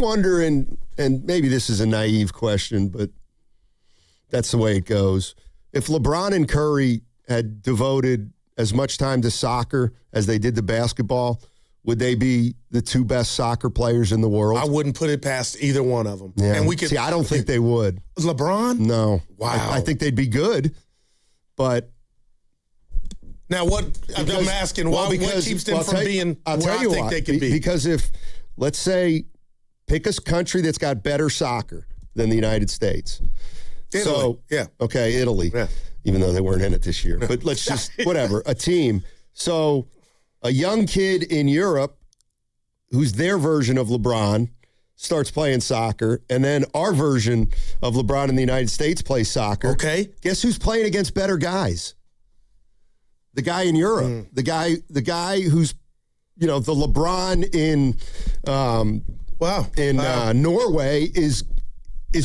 wonder, and maybe this is a naive question, but that's the way it goes. If LeBron and Curry had devoted as much time to soccer as they did to basketball, would they be the two best soccer players in the world? I wouldn't put it past either one of them. Yeah. And we could See, I don't think they would. LeBron? No. Wow. I think they'd be good, but now I'm asking what keeps them from being where I think they could be? Because if, let's say, pick a country that's got better soccer than the United States. Italy. So, yeah. Okay, Italy. Yeah. Even though they weren't in it this year. But let's just, whatever, a team. So a young kid in Europe who's their version of LeBron starts playing soccer, and then our version of LeBron in the United States plays soccer. Okay. Guess who's playing against better guys? The guy in Europe. The guy who's, the LeBron in Norway is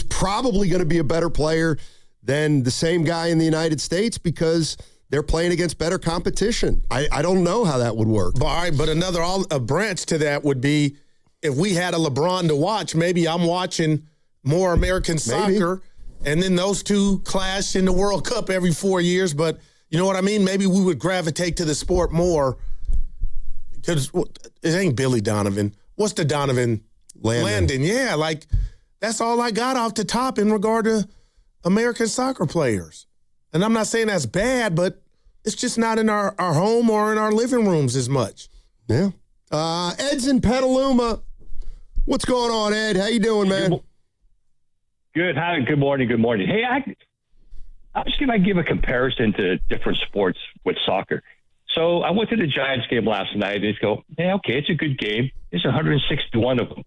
probably going to be a better player than the same guy in the United States because they're playing against better competition. I don't know how that would work. All right, but a branch to that would be if we had a LeBron to watch, maybe I'm watching more American soccer, and then those two clash in the World Cup every 4 years. But you know what I mean? Maybe we would gravitate to the sport more because it ain't Billy Donovan. What's the Donovan? Landon. Yeah, like that's all I got off the top in regard to American soccer players. And I'm not saying that's bad, but it's just not in our home or in our living rooms as much. Yeah. Ed's in Petaluma. What's going on, Ed? How you doing, man? Good. Hi. Good morning. Good morning. Hey, I was going to give a comparison to different sports with soccer. So I went to the Giants game last night. And go, yeah, okay, it's a good game. There's 161 of them.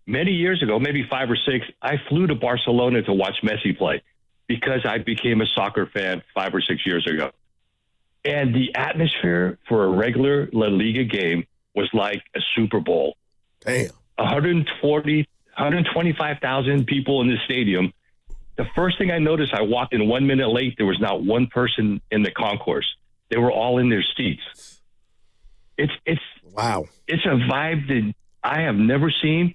Many years ago, maybe 5 or 6, I flew to Barcelona to watch Messi play because I became a soccer fan 5 or 6 years ago. And the atmosphere for a regular La Liga game was like a Super Bowl. Damn. 125,000 people in the stadium. The first thing I noticed, I walked in 1 minute late. There was not one person in the concourse. They were all in their seats. It's wow. It's a vibe that I have never seen.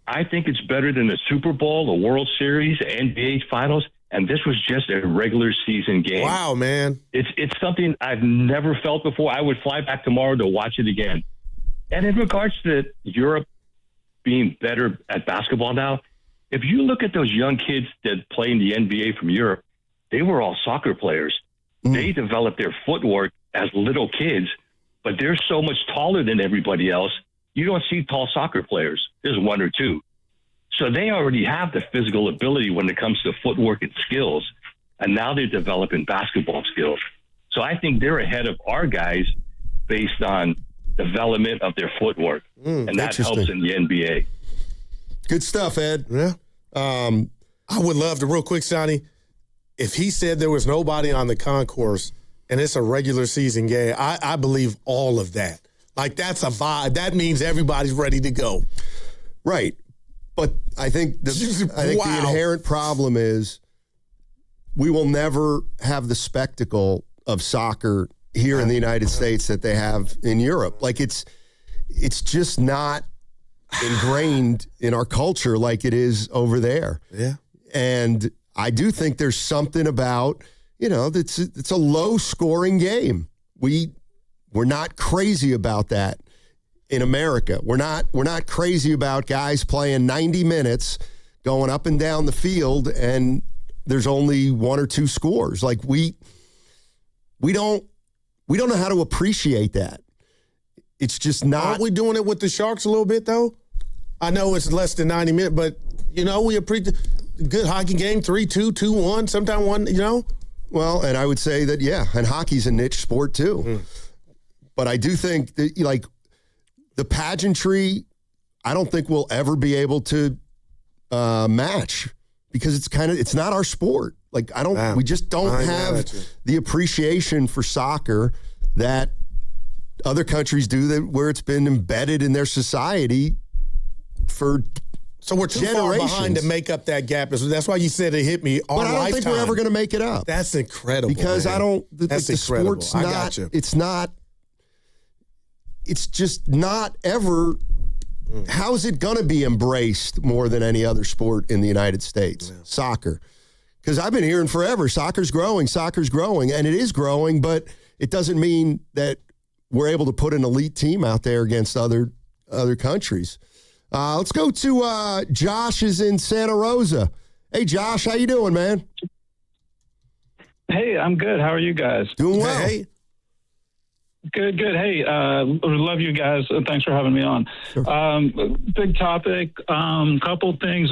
I think it's better than the Super Bowl, the World Series, the NBA Finals, and this was just a regular season game. Wow, man. It's something I've never felt before. I would fly back tomorrow to watch it again. And in regards to Europe being better at basketball now, if you look at those young kids that play in the NBA from Europe, they were all soccer players. They developed their footwork as little kids, but they're so much taller than everybody else. You don't see tall soccer players. There's one or two. So they already have the physical ability when it comes to footwork and skills, and now they're developing basketball skills. So I think they're ahead of our guys based on development of their footwork, and that helps in the NBA. Good stuff, Ed. Yeah. I would love to, real quick, Sonny, if he said there was nobody on the concourse and it's a regular season game, I believe all of that. Like, that's a vibe. That means everybody's ready to go. Right. But I think the inherent problem is we will never have the spectacle of soccer here in the United States that they have in Europe. Like, it's just not ingrained in our culture like it is over there. Yeah. And I do think there's something about, it's a low-scoring game. We're not crazy about that in America. We're not crazy about guys playing 90 minutes, going up and down the field, and there's only one or two scores. Like, we don't know how to appreciate that. It's just not. Aren't we doing it with the Sharks a little bit, though? I know it's less than 90 minutes, but, we appreciate good hockey game, 3-2, 2-1, sometime 1, Well, and I would say that, and hockey's a niche sport, too. But I do think that, like, the pageantry, I don't think we'll ever be able to match because it's not our sport. Like, we just don't have the appreciation for soccer that other countries do, where it's been embedded in their society for So we're too far behind to make up that gap. That's why you said it hit me our lifetime. But I don't think we're ever going to make it up. That's incredible. Because man. That's incredible. Sport's not, I got you. It's just not ever how is it going to be embraced more than any other sport in the United States? Yeah. Soccer. Because I've been hearing forever, soccer's growing, and it is growing, but it doesn't mean that we're able to put an elite team out there against other countries. Let's go to Josh is in Santa Rosa. Hey, Josh, how you doing, man? Hey, I'm good. How are you guys? Doing well. Hey. Good. Hey, love you guys. Thanks for having me on. Sure. Big topic. Couple things.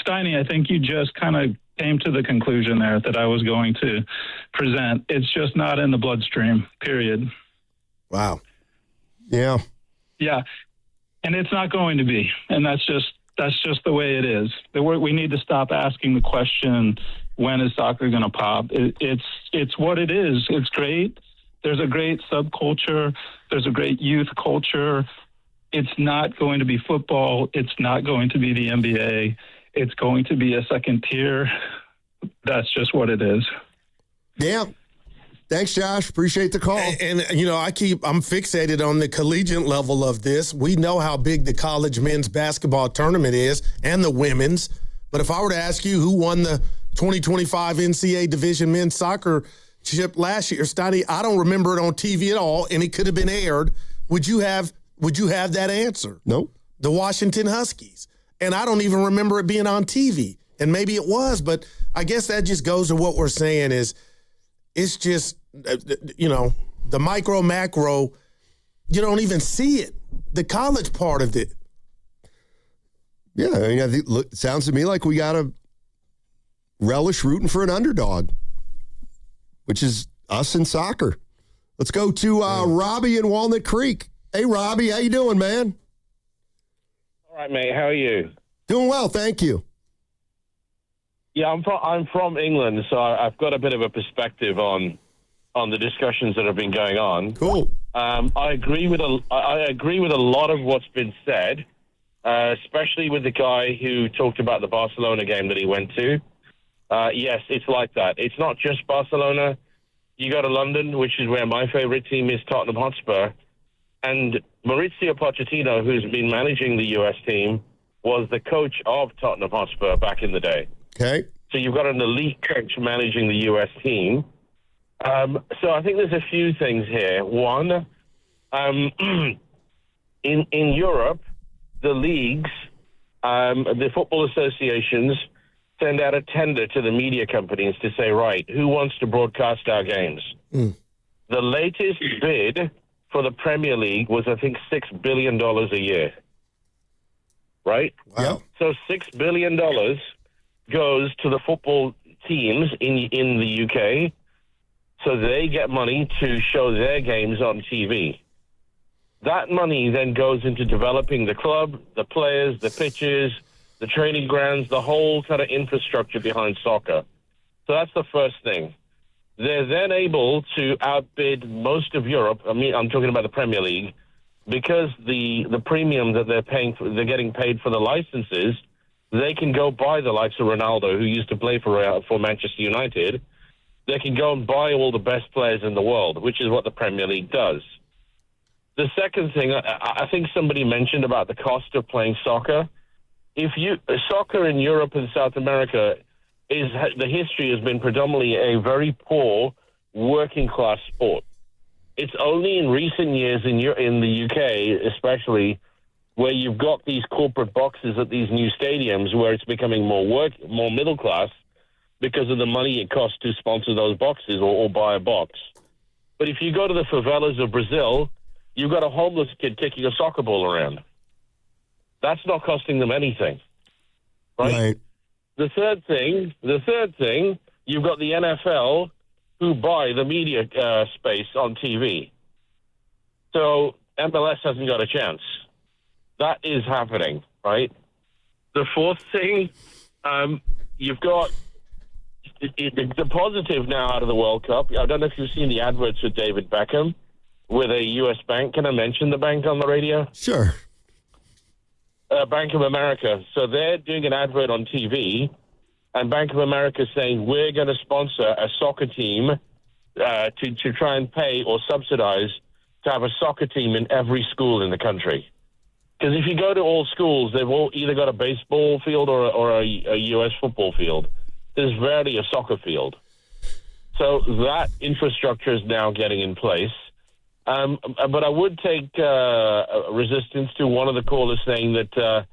Steiny, I think you just kind of came to the conclusion there that I was going to present. It's just not in the bloodstream, period. Wow. Yeah. Yeah. And it's not going to be. And that's just the way it is. We need to stop asking the question, when is soccer going to pop? It's what it is. It's great. There's a great subculture. There's a great youth culture. It's not going to be football. It's not going to be the NBA. It's going to be a second tier. That's just what it is. Yeah. Thanks, Josh. Appreciate the call. And I'm fixated on the collegiate level of this. We know how big the college men's basketball tournament is and the women's. But if I were to ask you who won the 2025 NCAA Division men's soccer chip last year, Steiny, I don't remember it on TV at all, and it could have been aired. Would you have that answer? Nope. The Washington Huskies. And I don't even remember it being on TV. And maybe it was, but I guess that just goes to what we're saying is it's just, the micro, macro, you don't even see it. The college part of it. Yeah, I mean, it sounds to me like we got to relish rooting for an underdog, which is us in soccer. Let's go to Robbie in Walnut Creek. Hey, Robbie, how you doing, man? All right, mate. How are you? Doing well, thank you. Yeah, I'm from England, so I've got a bit of a perspective on the discussions that have been going on. Cool. I agree with a lot of what's been said, especially with the guy who talked about the Barcelona game that he went to. Yes, it's like that. It's not just Barcelona. You go to London, which is where my favorite team is, Tottenham Hotspur, and Maurizio Pochettino, who's been managing the U.S. team, was the coach of Tottenham Hotspur back in the day. Okay. So you've got an elite coach managing the U.S. team. So I think there's a few things here. One, in Europe, the leagues, the football associations send out a tender to the media companies to say, right, who wants to broadcast our games? The latest bid for the Premier League was, I think, $6 billion a year. Right? Wow. So $6 billion goes to the football teams in the UK, so they get money to show their games on TV. That money then goes into developing the club, the players, the pitches, the training grounds, the whole kind of infrastructure behind soccer. So that's the first thing. They're then able to outbid most of Europe. I mean, I'm talking about the Premier League, because the premium that they're getting paid for the licenses. They can go buy the likes of Ronaldo, who used to play for Manchester United. They can go and buy all the best players in the world, which is what the Premier League does. The second thing, I think somebody mentioned about the cost of playing soccer. Soccer in Europe and South America, the history has been predominantly a very poor working class sport. It's only in recent years in the UK, especially, where you've got these corporate boxes at these new stadiums where it's becoming more middle class because of the money it costs to sponsor those boxes or buy a box. But if you go to the favelas of Brazil, you've got a homeless kid kicking a soccer ball around. That's not costing them anything, right? The third thing, you've got the NFL who buy the media space on TV. So MLS hasn't got a chance. That is happening, right? The fourth thing, you've got the positive now out of the World Cup. I don't know if you've seen the adverts with David Beckham with a U.S. bank. Can I mention the bank on the radio? Sure. Bank of America. So they're doing an advert on TV, and Bank of America is saying, we're going to sponsor a soccer team to try and pay or subsidize to have a soccer team in every school in the country. Because if you go to all schools, they've all either got a baseball field or a U.S. football field. There's rarely a soccer field. So that infrastructure is now getting in place. But I would take resistance to one of the callers saying that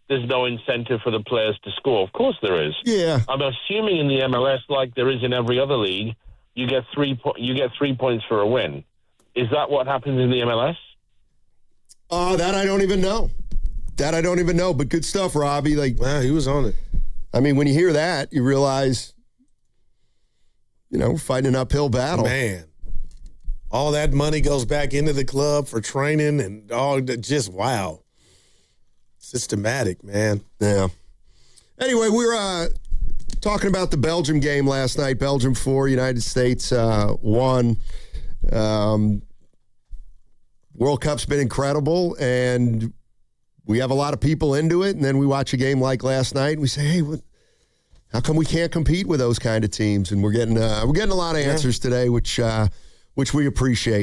there's no incentive for the players to score. Of course there is. Yeah. I'm assuming in the MLS, like there is in every other league, you get 3 points for a win. Is that what happens in the MLS? That I don't even know. But good stuff, Robbie. Like, wow, he was on it. I mean, when you hear that, you realize, we're fighting an uphill battle. Man, all that money goes back into the club for training and all. Just wow, systematic, man. Yeah. Anyway, we were talking about the Belgium game last night. Belgium 4, United States 1. World Cup's been incredible, and we have a lot of people into it. And then we watch a game like last night, and we say, "Hey, how come we can't compete with those kind of teams?" And we're getting a lot of answers today, which we appreciate.